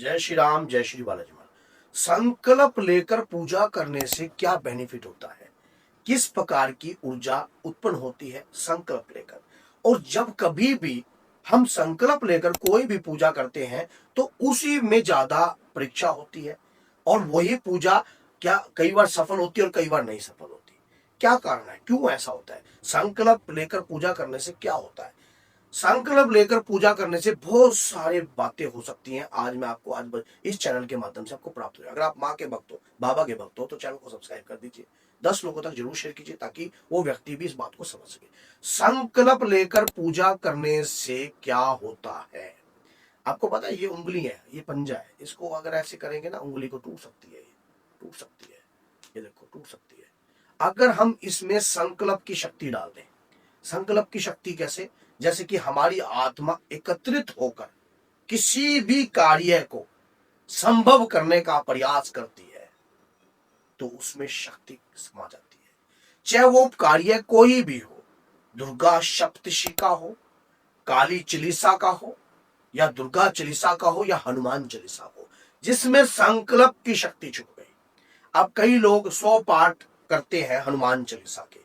जय श्री राम, जय श्री बालाजी महाराज। संकल्प लेकर पूजा करने से क्या बेनिफिट होता है, किस प्रकार की ऊर्जा उत्पन्न होती है संकल्प लेकर। और जब कभी भी हम संकल्प लेकर कोई भी पूजा करते हैं तो उसी में ज्यादा परीक्षा होती है और वही पूजा क्या कई बार सफल होती है और कई बार नहीं सफल होती। क्या कारण है, क्यों ऐसा होता है? संकल्प लेकर पूजा करने से क्या होता है? संकल्प लेकर पूजा करने से बहुत सारी बातें हो सकती हैं। आज मैं आपको इस चैनल के माध्यम से आपको प्राप्त हो। अगर आप माँ के भक्त हो, बाबा के भक्त हो तो चैनल को सब्सक्राइब कर दीजिए, 10 लोगों तक जरूर शेयर कीजिए ताकि वो व्यक्ति भी इस बात को समझ सके। संकल्प लेकर पूजा करने से क्या होता है आपको पता है? ये उंगली है, ये पंजा है, इसको अगर ऐसे करेंगे ना उंगली को टूट सकती है, ये टूट सकती है, ये देखो टूट सकती है। अगर हम इसमें संकल्प की शक्ति डाल दें। संकल्प की शक्ति कैसे? जैसे कि हमारी आत्मा एकत्रित होकर किसी भी कार्य को संभव करने का प्रयास करती है तो उसमें शक्ति समा जाती है। चाहे वो कार्य कोई भी हो, दुर्गा सप्तशती का हो, काली चालीसा का हो, या दुर्गा चालीसा का हो, या हनुमान चालीसा हो, जिसमें संकल्प की शक्ति छुप गई। अब कई लोग 100 पाठ करते हैं हनुमान चालीसा के,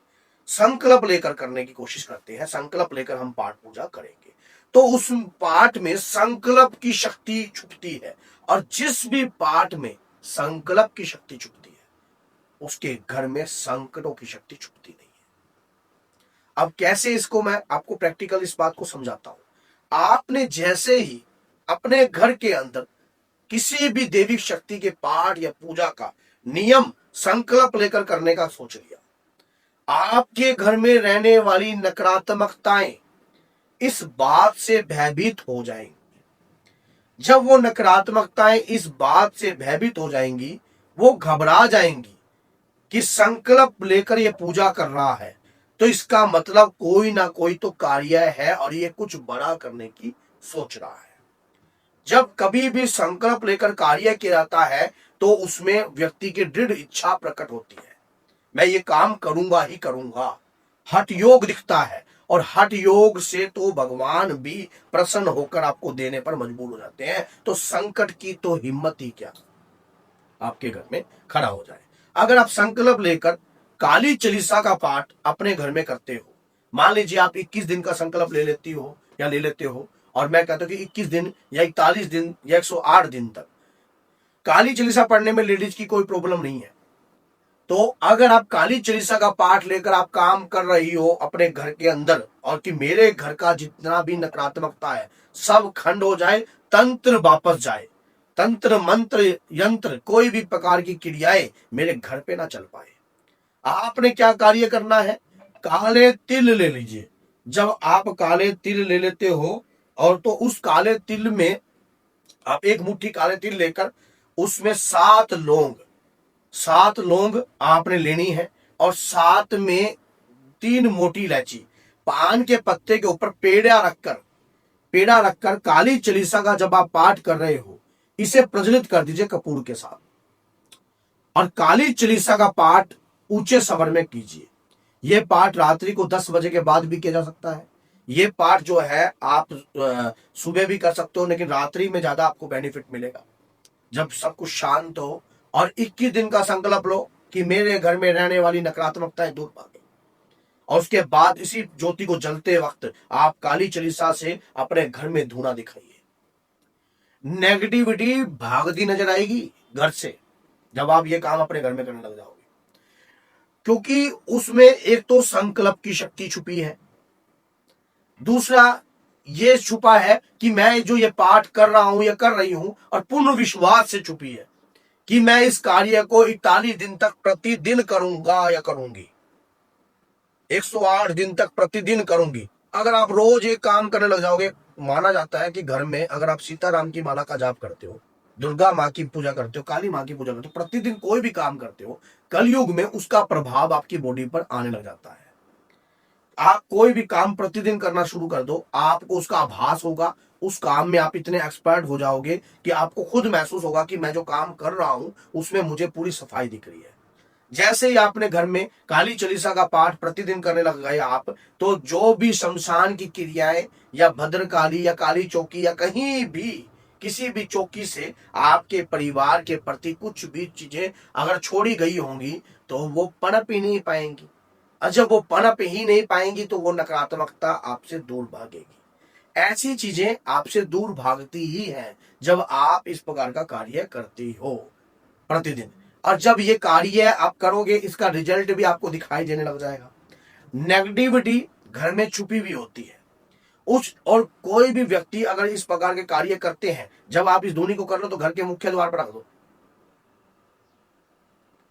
संकल्प लेकर करने की कोशिश करते हैं, संकल्प लेकर हम पाठ पूजा करेंगे तो उस पाठ में संकल्प की शक्ति छुपती है। और जिस भी पाठ में संकल्प की शक्ति छुपती है उसके घर में संकटों की शक्ति छुपती नहीं है। अब कैसे, इसको मैं आपको प्रैक्टिकल इस बात को समझाता हूं। आपने जैसे ही अपने घर के अंदर किसी भी देवी शक्ति के पाठ या पूजा का नियम संकल्प लेकर करने का सोच लिया, आपके घर में रहने वाली नकारात्मकताएं इस बात से भयभीत हो जाएंगी। जब वो नकारात्मकताएं इस बात से भयभीत हो जाएंगी, वो घबरा जाएंगी कि संकल्प लेकर ये पूजा कर रहा है तो इसका मतलब कोई ना कोई तो कार्य है और ये कुछ बड़ा करने की सोच रहा है। जब कभी भी संकल्प लेकर कार्य किया जाता है तो उसमें व्यक्ति की दृढ़ इच्छा प्रकट होती है, मैं ये काम करूंगा ही करूंगा। हठ योग दिखता है और हठ योग से तो भगवान भी प्रसन्न होकर आपको देने पर मजबूर हो जाते हैं। तो संकट की तो हिम्मत ही क्या आपके घर में खड़ा हो जाए। अगर आप संकल्प लेकर काली चालीसा का पाठ अपने घर में करते हो, मान लीजिए आप 21 दिन का संकल्प ले लेती हो या ले लेते हो, और मैं कहता हूं कि 21 दिन या 41 दिन या 108 दिन तक काली चालीसा पढ़ने में लेडीज की कोई प्रॉब्लम नहीं है। तो अगर आप काली चालीसा का पाठ लेकर आप काम कर रही हो अपने घर के अंदर, और कि मेरे घर का जितना भी नकारात्मकता है सब खंड हो जाए, तंत्र वापस जाए, तंत्र मंत्र यंत्र कोई भी प्रकार की क्रियाएं मेरे घर पे ना चल पाए, आपने क्या कार्य करना है? काले तिल ले लीजिए। जब आप काले तिल ले लेते हो और तो उस काले तिल में आप एक मुट्ठी काले तिल लेकर उसमें 7 लौंग आपने लेनी है और साथ में 3 मोटी इलायची, पान के पत्ते के ऊपर पेड़ा रखकर काली चालीसा का जब आप पाठ कर रहे हो इसे प्रज्वलित कर दीजिए कपूर के साथ। और काली चालीसा का पाठ ऊंचे स्वर में कीजिए। यह पाठ रात्रि को 10 बजे के बाद भी किया जा सकता है। यह पाठ जो है आप सुबह भी कर सकते हो, लेकिन रात्रि में ज्यादा आपको बेनिफिट मिलेगा जब सब कुछ शांत हो। और 21 दिन का संकल्प लो कि मेरे घर में रहने वाली नकारात्मकताएं दूर भागे, और उसके बाद इसी ज्योति को जलते वक्त आप काली चालीसा से अपने घर में धूना दिखाइए। नेगेटिविटी भागती नजर आएगी घर से जब आप ये काम अपने घर में करने लग जाओगे, क्योंकि उसमें एक तो संकल्प की शक्ति छुपी है, दूसरा ये छुपा है कि मैं जो ये पाठ कर रहा हूं या कर रही हूं, और पूर्ण विश्वास से छुपी है कि मैं इस कार्य को 41 दिन तक प्रतिदिन करूंगा या करूंगी, 108 दिन तक प्रतिदिन करूंगी। अगर आप रोज एक काम करने लग जाओगे, माना जाता है कि घर में अगर आप सीताराम की माला का जाप करते हो, दुर्गा माँ की पूजा करते हो, काली माँ की पूजा करते हो, प्रतिदिन कोई भी काम करते हो, कलयुग में उसका प्रभाव आपकी बॉडी पर आने लग जाता है। आप कोई भी काम प्रतिदिन करना शुरू कर दो, आपको उसका आभास होगा, उस काम में आप इतने एक्सपर्ट हो जाओगे कि आपको खुद महसूस होगा कि मैं जो काम कर रहा हूं उसमें मुझे पूरी सफाई दिख रही है। जैसे ही आपने घर में काली चालीसा का पाठ प्रतिदिन करने लग गए आप, तो जो भी शमशान की क्रियाएं या भद्रकाली या काली चौकी या कहीं भी किसी भी चौकी से आपके परिवार के प्रति कुछ भी चीजें अगर छोड़ी गई होंगी तो वो पनप ही नहीं पाएंगी। और जब वो पनप ही नहीं पाएंगी तो वो नकारात्मकता आपसे दूर भागेगी। ऐसी चीजें आपसे दूर भागती ही हैं जब आप इस प्रकार का कार्य करते हो प्रतिदिन। और जब ये कार्य आप करोगे इसका रिजल्ट भी आपको दिखाई देने लग जाएगा। नेगेटिविटी घर में छुपी हुई होती है उस, और कोई भी व्यक्ति अगर इस प्रकार के कार्य करते हैं, जब आप इस ध्वनि को कर लो तो घर के मुख्य द्वार पर रख दो।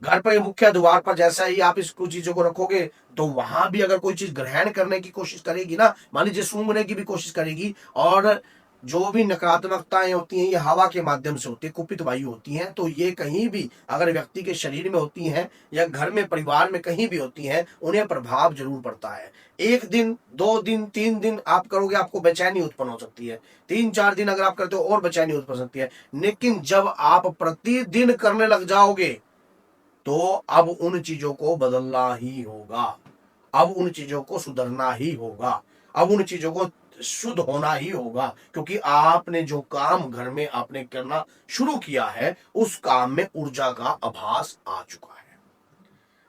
घर पर मुख्य द्वार पर जैसा ही आप इस कुछ चीजों को रखोगे तो वहां भी अगर कोई चीज ग्रहण करने की कोशिश करेगी ना, मान लीजिए सूंघने की भी कोशिश करेगी, और जो भी नकारात्मकताएं होती हैं ये हवा के माध्यम से होती है, कुपित वायु होती हैं, तो ये कहीं भी अगर व्यक्ति के शरीर में होती हैं या घर में परिवार में कहीं भी होती हैं, उन्हें प्रभाव जरूर पड़ता है। 1 दिन 2 दिन 3 दिन आप करोगे आपको बेचैनी उत्पन्न हो सकती है, 3-4 दिन अगर आप करते हो और बेचैनी उत्पन्न हो सकती है। लेकिन जब आप प्रतिदिन करने लग जाओगे तो अब उन चीजों को बदलना ही होगा, अब उन चीजों को सुधरना ही होगा, अब उन चीजों को शुद्ध होना ही होगा, क्योंकि आपने जो काम घर में आपने करना शुरू किया है उस काम में ऊर्जा का आभास आ चुका है।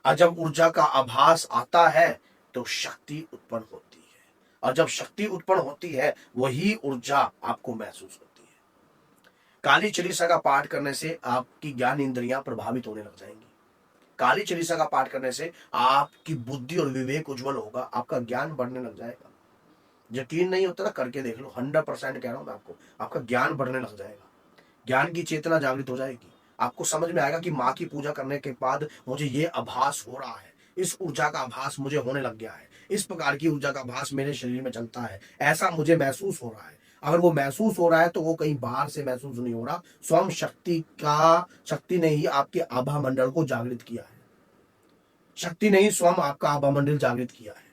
और जब ऊर्जा का आभास आता है तो शक्ति उत्पन्न होती है, और जब शक्ति उत्पन्न होती है वही ऊर्जा आपको महसूस होती है। काली चालीसा का पाठ करने से आपकी ज्ञान इंद्रियां प्रभावित होने लग जाएंगी। काली चालीसा का पाठ करने से आपकी बुद्धि और विवेक उज्जवल होगा, आपका ज्ञान बढ़ने लग जाएगा। यकीन नहीं होता ना, करके देख लो, 100% कह रहा हूं मैं आपको, आपका ज्ञान बढ़ने लग जाएगा, ज्ञान की चेतना जागृत हो जाएगी। आपको समझ में आएगा कि माँ की पूजा करने के बाद मुझे ये आभास हो रहा है, इस ऊर्जा का आभास मुझे होने लग गया है, इस प्रकार की ऊर्जा का आभास मेरे शरीर में चलता है, ऐसा मुझे महसूस हो रहा है। अगर वो महसूस हो रहा है तो वो कहीं बाहर से महसूस नहीं हो रहा, स्वयं शक्ति ने ही आपके आभा मंडल को जागृत किया है, शक्ति ने ही स्वयं आपका आभा मंडल जागृत किया है।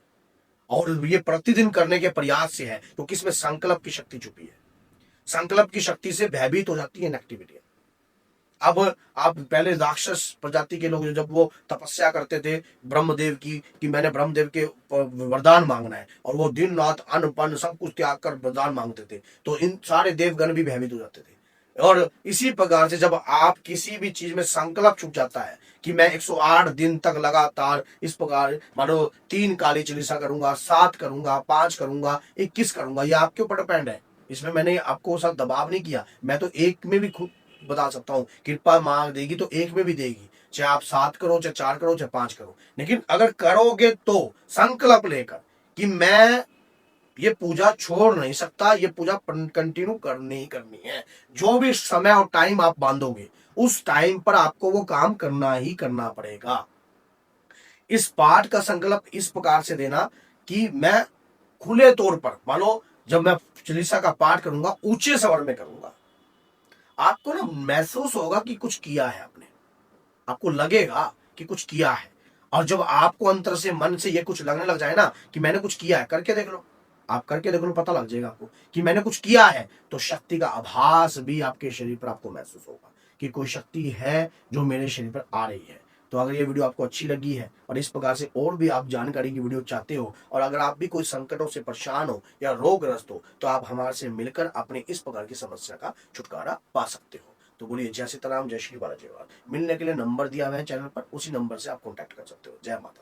और ये प्रतिदिन करने के प्रयास से है, क्योंकि इसमें संकल्प की शक्ति छुपी है। संकल्प की शक्ति से भयभीत हो जाती है नेगेटिविटी। अब आप पहले राक्षस प्रजाति के लोग जब वो तपस्या करते थे ब्रह्मदेव की कि मैंने ब्रह्मदेव के वरदान मांगना है, और वो दिन रात अन्न पन्न सब कुछ त्याग कर वरदान मांगते थे, तो इन सारे देवगण भी भयभीत हो जाते थे। और इसी प्रकार से जब आप किसी भी चीज में संकल्प छुप जाता है कि मैं 108 दिन तक लगातार इस प्रकार मानो 3 काली चालीसा करूंगा, 7 करूंगा, 5 करूंगा, 21 करूंगा, ये आपके ऊपर डिपेंड है। इसमें मैंने आपको साथ दबाव नहीं किया, मैं तो एक में भी खुद बता सकता हूँ, कृपा मांग देगी तो एक में भी देगी, चाहे आप 7 करो, चाहे 4 करो, चाहे 5 करो। लेकिन अगर करोगे तो संकल्प लेकर कि मैं ये पूजा छोड़ नहीं सकता, ये पूजा कंटिन्यू करनी ही करनी है, जो भी समय और टाइम आप बांधोगे उस टाइम पर आपको वो काम करना ही करना पड़ेगा। इस पाठ का संकल्प इस प्रकार से देना कि मैं खुले तौर पर, मानो जब मैं चालीसा का पाठ करूंगा ऊंचे स्वर में करूंगा, आपको ना महसूस होगा कि कुछ किया है आपने, आपको लगेगा कि कुछ किया है। और जब आपको अंतर से मन से ये कुछ लगने लग जाए ना कि मैंने कुछ किया है, करके देख लो, आप करके देख लो, पता लग जाएगा आपको कि मैंने कुछ किया है, तो शक्ति का आभास भी आपके शरीर पर आपको महसूस होगा कि कोई शक्ति है जो मेरे शरीर पर आ रही है। तो अगर ये वीडियो आपको अच्छी लगी है और इस प्रकार से और भी आप जानकारी की वीडियो चाहते हो, और अगर आप भी कोई संकटों से परेशान हो या रोगग्रस्त हो, तो आप हमारे से मिलकर अपने इस प्रकार की समस्या का छुटकारा पा सकते हो। तो बोलिए जय सीताराम, जय श्री बालाजी। मिलने के लिए नंबर दिया हुआ है चैनल पर, उसी नंबर से आप कॉन्टैक्ट कर सकते हो। जय माता।